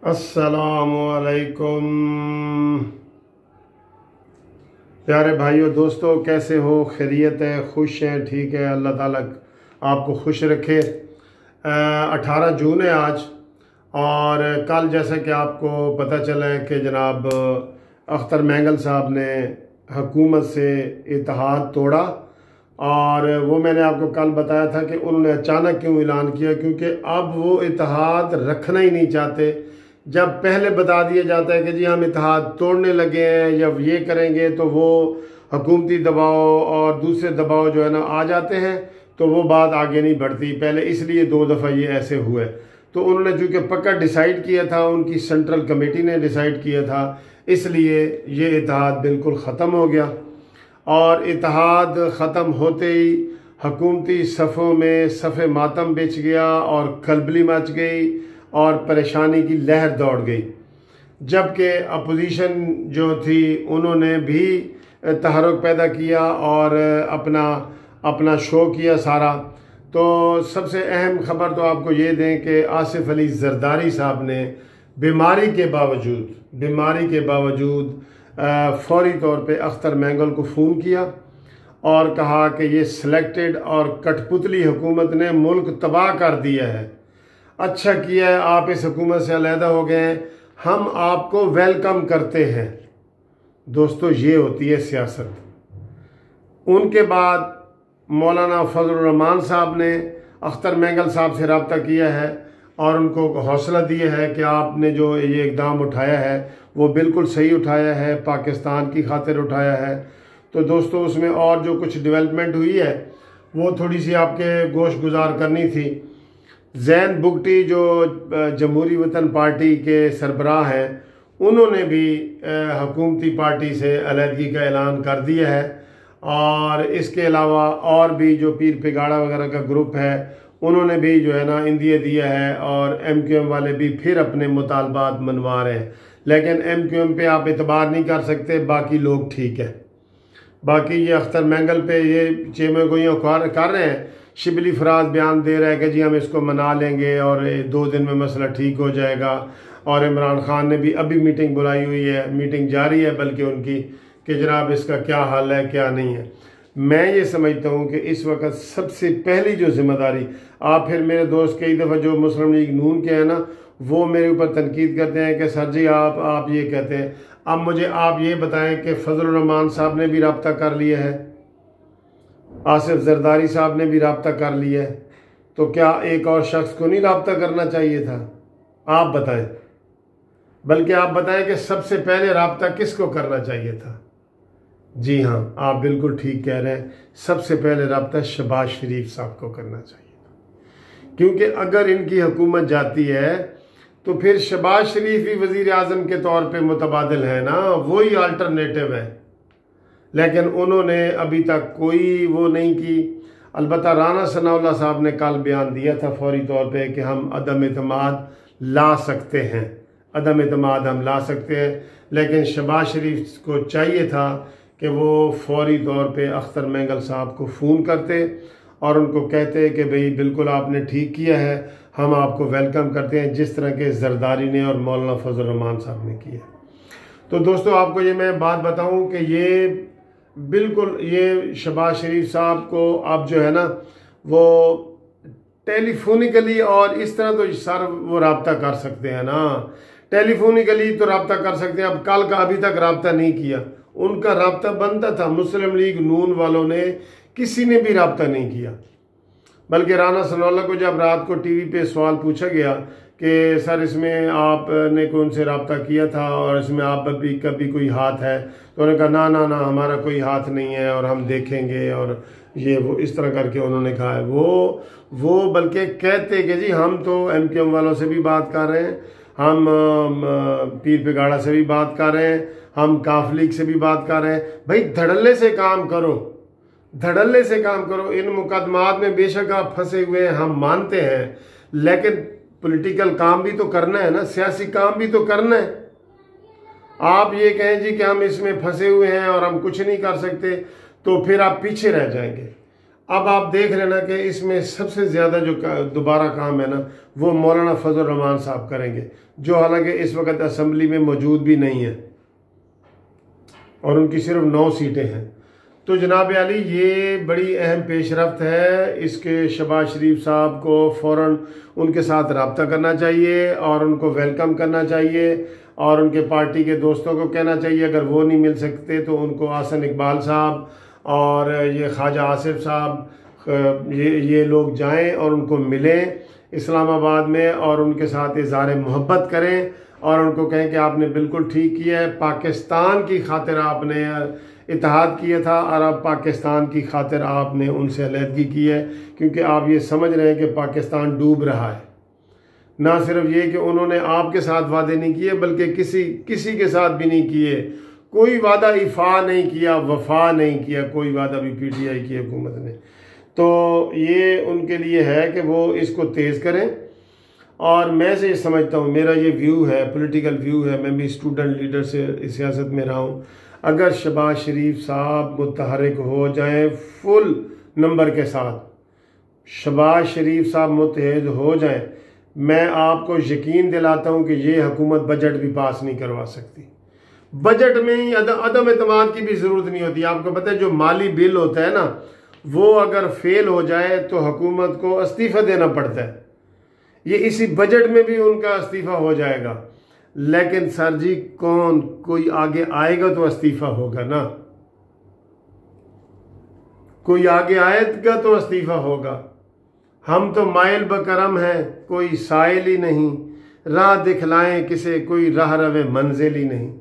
अस्सलामुअलैकुम प्यारे भाइयों दोस्तों, कैसे हो? खैरियत है, खुश हैं? ठीक है, अल्लाह ताला आपको खुश रखे। 18 जून है आज, और कल जैसा कि आपको पता चला है कि जनाब अख्तर मैंगल साहब ने हुकूमत से इत्तेहाद तोड़ा। और वो मैंने आपको कल बताया था कि उन्होंने अचानक क्यों ऐलान किया, क्योंकि अब वो इत्तेहाद रखना ही नहीं चाहते। जब पहले बता दिया जाता है कि जी हम इत्तेहाद तोड़ने लगे हैं, जब ये करेंगे तो वो हुकूमती दबाव और दूसरे दबाव जो है ना आ जाते हैं, तो वो बात आगे नहीं बढ़ती। पहले इसलिए 2 दफ़ा ये ऐसे हुए। तो उन्होंने चूँकि पक्का डिसाइड किया था, उनकी सेंट्रल कमेटी ने डिसाइड किया था, इसलिए ये इत्तेहाद बिल्कुल ख़त्म हो गया। और इत्तेहाद ख़त्म होते ही हुकूमती सफ़ों में सफ़े मातम बिछ गया और खलबली मच गई और परेशानी की लहर दौड़ गई। जबकि अपोजिशन जो थी उन्होंने भी तहरुक पैदा किया और अपना शो किया सारा। तो सबसे अहम ख़बर तो आपको ये दें कि आसिफ अली जरदारी साहब ने बीमारी के बावजूद फौरी तौर पे अख्तर मैंगल को फ़ोन किया और कहा कि ये सिलेक्टेड और कठपुतली हुकूमत ने मुल्क तबाह कर दिया है। अच्छा किया है आप इस हुकूमत से अलहदा हो गए हैं, हम आपको वेलकम करते हैं। दोस्तों, ये होती है सियासत। उनके बाद मौलाना फजलुर रहमान साहब ने अख्तर मैंगल साहब से रब्ता किया है और उनको हौसला दिया है कि आपने जो ये इक़दाम उठाया है वो बिल्कुल सही उठाया है, पाकिस्तान की खातिर उठाया है। तो दोस्तों, उसमें और जो कुछ डेवलपमेंट हुई है वो थोड़ी सी आपके गोश गुजार करनी थी। जैन बुगटी जो जमहूरी वतन पार्टी के सरबराह हैं, उन्होंने भी हुकूमती पार्टी से अलहदगी का ऐलान कर दिया है। और इसके अलावा और भी जो पीर पिगाड़ा वगैरह का ग्रुप है, उन्होंने भी जो है ना इंदिया दिया है। और MQM वाले भी फिर अपने मुतालबात मनवा रहे हैं। लेकिन MQM पे आप इतबार नहीं कर सकते, बाकी लोग ठीक है। बाकी ये अख्तर मैंगल पे ये चेमे गोइयाँ कर रहे हैं। शिबली फराज बयान दे रहा है कि जी हम इसको मना लेंगे और 2 दिन में मसला ठीक हो जाएगा। और इमरान खान ने भी अभी मीटिंग बुलाई हुई है, मीटिंग जारी है बल्कि उनकी, कि जनाब इसका क्या हाल है क्या नहीं है। मैं ये समझता हूँ कि इस वक्त सबसे पहली जो जिम्मेदारी, आप फिर मेरे दोस्त कई दफ़ा जो मुस्लिम लीग नून के हैं ना, वो मेरे ऊपर तनकीद करते हैं कि सर जी आप ये कहते हैं। अब मुझे आप ये बताएं कि फजलुर रहमान साहब ने भी रब्ता कर लिया है, आसिफ जरदारी साहब ने भी रब्ता कर लिया है, तो क्या एक और शख्स को नहीं रब्ता करना चाहिए था? आप बताएं। बल्कि आप बताएं कि सबसे पहले रब्ता किसको करना चाहिए था? जी हाँ, आप बिल्कुल ठीक कह रहे हैं, सबसे पहले रब्ता शहबाज शरीफ साहब को करना चाहिए था। क्योंकि अगर इनकी हुकूमत जाती है तो फिर शहबाज शरीफ ही वज़ीर आज़म के तौर पे मुतबादिल है ना, वही अल्टरनेटिव है। लेकिन उन्होंने अभी तक कोई वो नहीं की। अलबत्ता राना सनाउल्लाह साहब ने कल बयान दिया था फौरी तौर पे कि हम अदम एतमाद ला सकते हैं। लेकिन शहबाज शरीफ को चाहिए था कि वो फौरी तौर पे अख्तर मैंगल साहब को फ़ोन करते और उनको कहते कि भाई बिल्कुल आपने ठीक किया है, हम आपको वेलकम करते हैं, जिस तरह के जरदारी ने और मौलाना फजलुर रहमान साहब ने किया। तो दोस्तों, आपको ये मैं बात बताऊं कि ये बिल्कुल ये शहबाज शरीफ साहब को अब जो है ना वो टेलीफोनिकली और इस तरह तो सर वो रब्ता कर सकते हैं ना, टेलीफोनिकली तो रब्ता कर सकते हैं। अब कल का अभी तक रब्ता नहीं किया, उनका रब्ता बनता था। मुस्लिम लीग नून वालों ने किसी ने भी रब्ता नहीं किया। बल्कि राना सनाउल्लाह को जब रात को टीवी पे सवाल पूछा गया कि सर इसमें आपने कौन से रब्ता किया था और इसमें आप भी कभी कोई हाथ है, तो उन्होंने कहा ना हमारा कोई हाथ नहीं है और हम देखेंगे और ये वो इस तरह करके उन्होंने कहा है। वो बल्कि कहते कि जी हम तो MQM वालों से भी बात कर रहे हैं, हम पीर पिगाड़ा से भी बात कर रहे हैं, हम काफ लीग से भी बात कर रहे हैं। भाई धड़ल्ले से काम करो। इन मुकदमात में बेशक आप फंसे हुए हैं, हम मानते हैं, लेकिन पॉलिटिकल काम भी तो करना है ना, सियासी काम भी तो करना है। आप ये कहें जी कि हम इसमें फंसे हुए हैं और हम कुछ नहीं कर सकते, तो फिर आप पीछे रह जाएंगे। अब आप देख लेना कि इसमें सबसे ज़्यादा जो दोबारा काम है ना, वो मौलाना फजल रहमान साहब करेंगे, जो हालांकि इस वक्त असम्बली में मौजूद भी नहीं है और उनकी सिर्फ 9 सीटें हैं। तो जनाब अली, ये बड़ी अहम पेशरफ्त है। इसके शहबाज शरीफ साहब को फ़ौरन उनके साथ रब्ता करना चाहिए और उनको वेलकम करना चाहिए और उनके पार्टी के दोस्तों को कहना चाहिए, अगर वो नहीं मिल सकते तो उनको आसन इकबाल साहब और ये ख्वाजा आसिफ साहब, ये लोग जाएं और उनको मिलें इस्लामाबाद में और उनके साथ इज़हार मोहब्बत करें और उनको कहें कि आपने बिल्कुल ठीक किया है, पाकिस्तान की खातिर आपने इत्तेहाद किया था और अब पाकिस्तान की खातिर आपने उनसे अलहदगी की है, क्योंकि आप ये समझ रहे हैं कि पाकिस्तान डूब रहा है। ना सिर्फ ये कि उन्होंने आपके साथ वादे नहीं किए, बल्कि किसी के साथ भी नहीं किए, कोई वादा इफ़ा नहीं किया, वफा नहीं किया, कोई वादा भी पीटीआई की हुकूमत ने। तो ये उनके लिए है कि वो इसको तेज़ करें। और मैं से समझता हूँ, मेरा ये व्यू है, पॉलिटिकल व्यू है, मैं भी स्टूडेंट लीडर से सियासत में रहा हूँ, अगर शहबाज शरीफ साहब मुतहरिक हो जाएं फुल नंबर के साथ, शहबाज शरीफ साहब मुतहद हो जाएं, मैं आपको यकीन दिलाता हूँ कि ये हुकूमत बजट भी पास नहीं करवा सकती। बजट में ही अदम एतमाद की भी ज़रूरत नहीं होती। आपको पता है जो माली बिल होता है ना, वो अगर फेल हो जाए तो हुकूमत को इस्तीफ़ा देना पड़ता है। ये इसी बजट में भी उनका इस्तीफ़ा हो जाएगा, लेकिन सर जी कोई आगे आएगा तो इस्तीफ़ा होगा ना, कोई आगे आएगा तो इस्तीफ़ा होगा। हम तो माइल बकरम हैं, कोई साइल ही नहीं, राह दिखलाएं किसे, कोई राह रवे मंजिल ही नहीं।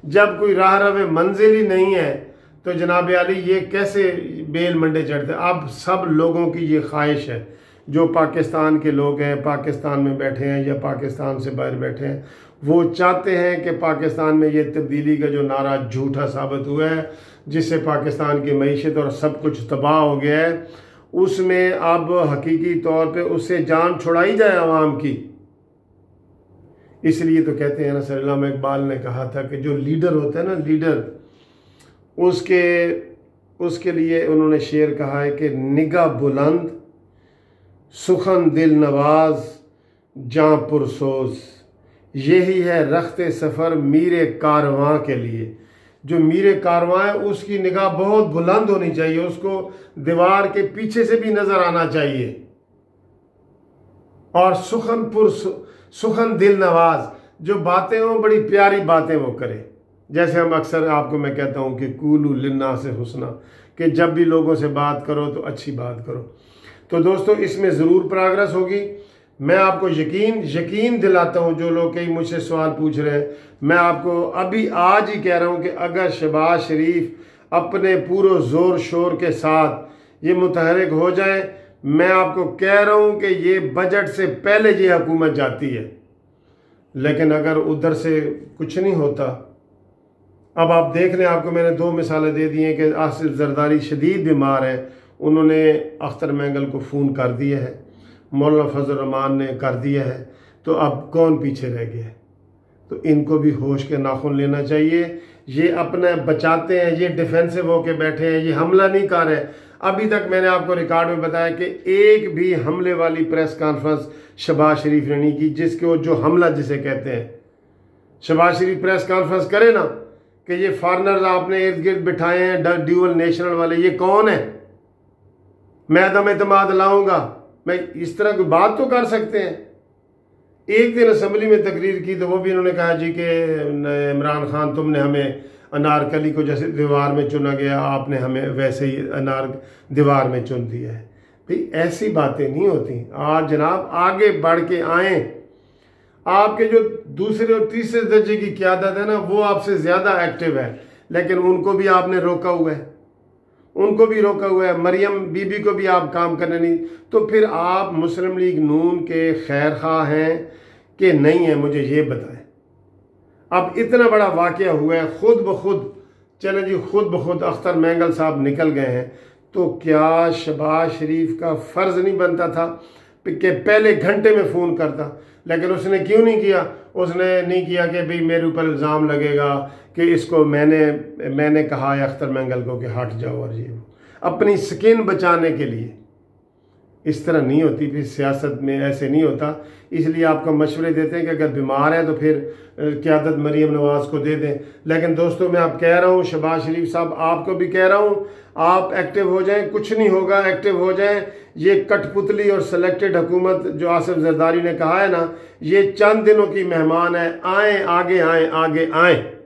जब कोई राह रवे मंजिल ही नहीं है तो जनाब अली ये कैसे बेल मंडे चढ़ते। अब सब लोगों की ये ख्वाहिश है, जो पाकिस्तान के लोग हैं, पाकिस्तान में बैठे हैं या पाकिस्तान से बाहर बैठे हैं, वो चाहते हैं कि पाकिस्तान में ये तब्दीली का जो नारा झूठा साबित हुआ है, जिससे पाकिस्तान की मईशत और सब कुछ तबाह हो गया है, उसमें अब हकीकी तौर पे उससे जान छुड़ाई जाए आवाम की। इसलिए तो कहते हैं ना, सर अल्लामा इकबाल ने कहा था कि जो लीडर होता है ना, लीडर, उसके लिए उन्होंने शेर कहा है कि निगाह बुलंद, सुखन दिल नवाज, जां पुरसोज, यही है रख्ते सफ़र मीरे कारवां के लिए। जो मीरे कारवां है उसकी निगाह बहुत बुलंद होनी चाहिए, उसको दीवार के पीछे से भी नजर आना चाहिए। और सुखन दिल नवाज, जो बातें हो बड़ी प्यारी बातें वो करे। जैसे हम अक्सर आपको मैं कहता हूँ कि कूलू लिन्ना से हुस्ना, कि जब भी लोगों से बात करो तो अच्छी बात करो। तो दोस्तों, इसमें ज़रूर प्रोग्रेस होगी। मैं आपको यकीन दिलाता हूँ, जो लोग कई मुझसे सवाल पूछ रहे हैं, मैं आपको अभी आज ही कह रहा हूँ कि अगर शहबाज शरीफ अपने पूरे ज़ोर शोर के साथ ये मुतहरिक हो जाए, मैं आपको कह रहा हूँ कि ये बजट से पहले ये हुकूमत जाती है। लेकिन अगर उधर से कुछ नहीं होता, अब आप देख रहे हैं, आपको मैंने 2 मिसालें दे दी हैं कि आसिफ जरदारी शदीद बीमार हैं, उन्होंने अख्तर मैंगल को फ़ोन कर दिया है, मौलाना फजल रहमान ने कर दिया है, तो अब कौन पीछे रह गया? तो इनको भी होश के नाखून लेना चाहिए। ये अपने बचाते हैं, ये डिफेंसिव होके बैठे हैं, ये हमला नहीं कर रहे। अभी तक मैंने आपको रिकॉर्ड में बताया कि एक भी हमले वाली प्रेस कॉन्फ्रेंस शहबाज शरीफ ने नहीं की, जिसको जो हमला जिसे कहते हैं। शहबाज शरीफ प्रेस कॉन्फ्रेंस करे ना कि ये फॉरनर्स आपने इर्द गिर्द बिठाए हैं, ड्यूअल नेशनल वाले, ये कौन है, मैं अदम एतमाद लाऊंगा, मैं इस तरह की बात तो कर सकते हैं। एक दिन असम्बली में तकरीर की तो वो भी इन्होंने कहा जी कि इमरान खान, तुमने हमें अनारकली को जैसे दीवार में चुना गया, आपने हमें वैसे ही दीवार में चुन दिया है। भाई ऐसी बातें नहीं होती। आज जनाब आगे बढ़ के आए, आपके जो दूसरे और तीसरे दर्जे की क़यादत है ना, वो आपसे ज़्यादा एक्टिव है, लेकिन उनको भी आपने रोका हुआ है, उनको भी रोका हुआ है। मरियम बीबी को भी आप काम करने नहीं, तो फिर आप मुस्लिम लीग नून के खैर खा हैं कि नहीं है, मुझे ये बताएं। अब इतना बड़ा वाक़या हुआ है, खुद ब खुद, चले जी, खुद ब खुद अख्तर मैंगल साहब निकल गए हैं, तो क्या शहबाज शरीफ का फ़र्ज़ नहीं बनता था कि पहले घंटे में फ़ोन करता? लेकिन उसने क्यों नहीं किया? उसने नहीं किया कि भाई मेरे ऊपर इल्ज़ाम लगेगा कि इसको मैंने कहा है अख्तर मैंगल को कि हट जाओ। और ये अपनी स्किन बचाने के लिए। इस तरह नहीं होती, फिर सियासत में ऐसे नहीं होता। इसलिए आपको मशवरे देते हैं कि अगर बीमार है तो फिर क़यादत मरीम नवाज़ को दे दें। लेकिन दोस्तों मैं आप कह रहा हूँ, शहबाज शरीफ साहब आपको भी कह रहा हूँ, आप एक्टिव हो जाएं, कुछ नहीं होगा, एक्टिव हो जाएं। ये कठपुतली और सिलेक्टेड हुकूमत जो आसिफ जरदारी ने कहा है ना, ये चंद दिनों की मेहमान है। आए आगे, आए आगे आए।